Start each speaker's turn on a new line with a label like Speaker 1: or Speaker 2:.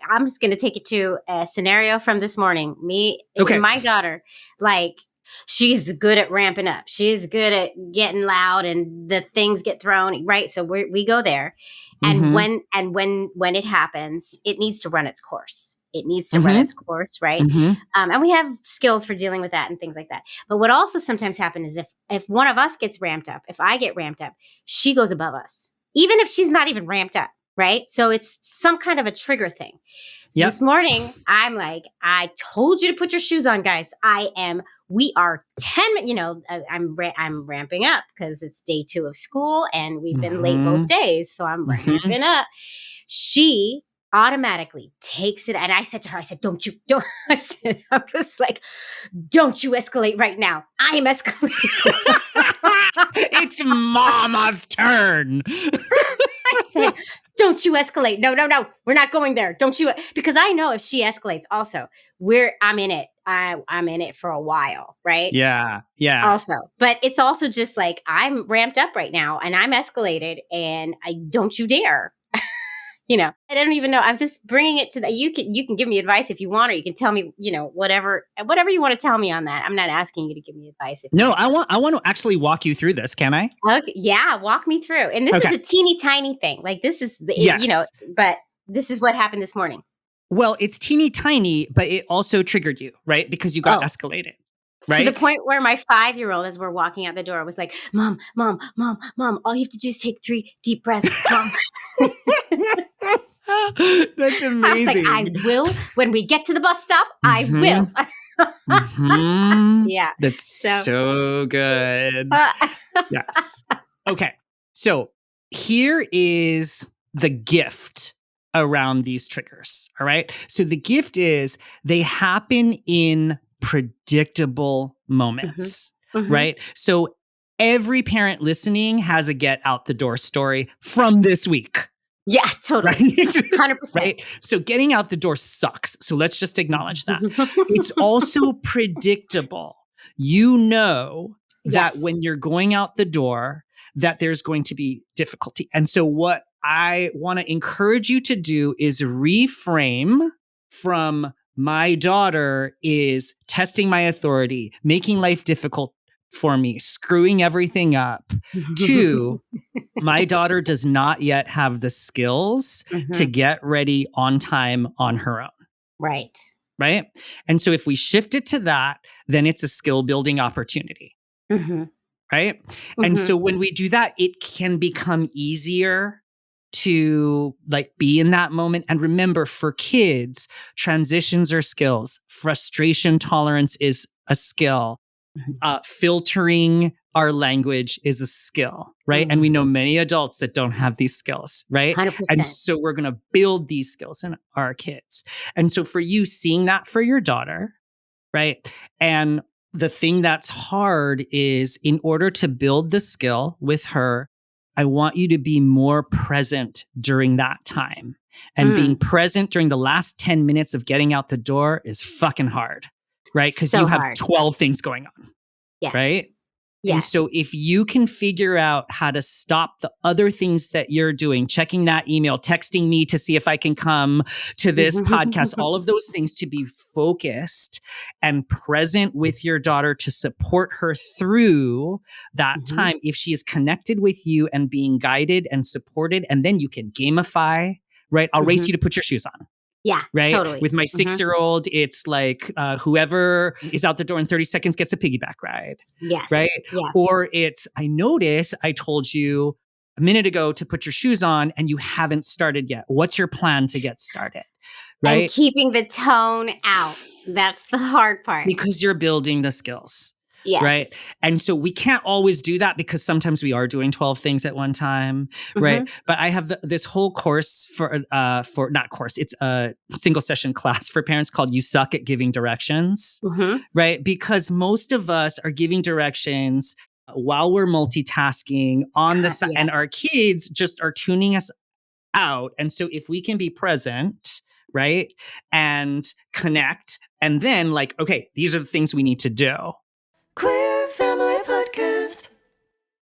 Speaker 1: I'm just going to take it to a scenario from this morning.
Speaker 2: Okay.
Speaker 1: My daughter, like, she's good at ramping up. She's good at getting loud and the things get thrown, right? So we go there. And when it happens, it needs to run its course. It needs to run its course, right? And we have skills for dealing with that and things like that. But what also sometimes happens is if one of us gets ramped up, if I get ramped up, she goes above us, even if she's not even ramped up, right? So it's some kind of a trigger thing. So this morning, I'm like, I told you to put your shoes on, guys. We are 10, I'm ramping up because it's day 2 of school and we've been late both days. So I'm ramping up. She automatically takes it. And I said to her, don't, I was like, don't you escalate right now. I am escalating.
Speaker 2: It's mama's turn.
Speaker 1: I said, don't you escalate. No. We're not going there. Don't you? Because I know if she escalates also, I'm in it. I'm in it for a while. Right.
Speaker 2: Yeah.
Speaker 1: Also, but it's also just like, I'm ramped up right now and I'm escalated and don't you dare. I don't even know. I'm just bringing it to that. You can give me advice if you want, or you can tell me, whatever you want to tell me on that. I'm not asking you to give me advice.
Speaker 2: No, I want to actually walk you through this. Can I?
Speaker 1: Okay. Yeah. Walk me through. And this is a teeny tiny thing. Like this is but this is what happened this morning.
Speaker 2: Well, it's teeny tiny, but it also triggered you, right? Because you got escalated. Right?
Speaker 1: To the point where my 5-year-old, as we're walking out the door, was like, Mom, all you have to do is take 3 deep breaths, Mom.
Speaker 2: That's amazing.
Speaker 1: I was like, I will. When we get to the bus stop, I will. Yeah.
Speaker 2: That's so good. Yes. Okay. So here is the gift around these triggers. All right. So the gift is they happen in predictable moments, right? So every parent listening has a get out the door story from this week.
Speaker 1: Yeah, totally.
Speaker 2: Right?
Speaker 1: 100%.
Speaker 2: Right? So getting out the door sucks. So let's just acknowledge that. It's also predictable. You know that when you're going out the door, that there's going to be difficulty. And so what I want to encourage you to do is reframe from my daughter is testing my authority, making life difficult for me, screwing everything up, to my daughter does not yet have the skills to get ready on time on her own.
Speaker 1: Right.
Speaker 2: Right. And so if we shift it to that, then it's a skill building opportunity. Right. And so when we do that, it can become easier to like be in that moment. And remember, for kids, transitions are skills. Frustration tolerance is a skill. Filtering our language is a skill, right? And we know many adults that don't have these skills, right?
Speaker 1: 100%.
Speaker 2: And so we're going to build these skills in our kids. And so for you, seeing that for your daughter, right? And the thing that's hard is, in order to build the skill with her, I want you to be more present during that time. And being present during the last 10 minutes of getting out the door is fucking hard, right? Because you have 12 things going on.
Speaker 1: Yes.
Speaker 2: Right?
Speaker 1: Yes.
Speaker 2: And so if you can figure out how to stop the other things that you're doing, checking that email, texting me to see if I can come to this podcast, all of those things, to be focused and present with your daughter to support her through that time. If she is connected with you and being guided and supported, and then you can gamify, right? I'll race you to put your shoes on.
Speaker 1: Yeah,
Speaker 2: right.
Speaker 1: Totally.
Speaker 2: With my 6-year-old, it's like whoever is out the door in 30 seconds gets a piggyback ride.
Speaker 1: Yes.
Speaker 2: Right.
Speaker 1: Yes.
Speaker 2: Or it's, I notice I told you a minute ago to put your shoes on and you haven't started yet. What's your plan to get started? Right.
Speaker 1: And keeping the tone out. That's the hard part.
Speaker 2: Because you're building the skills.
Speaker 1: Yes.
Speaker 2: Right. And so we can't always do that because sometimes we are doing 12 things at one time. Right. But I have this whole course it's a single session class for parents called You Suck at Giving Directions. Right. Because most of us are giving directions while we're multitasking on the side, and our kids just are tuning us out. And so if we can be present, right, and connect, and then like, okay, these are the things we need to do.
Speaker 3: Queer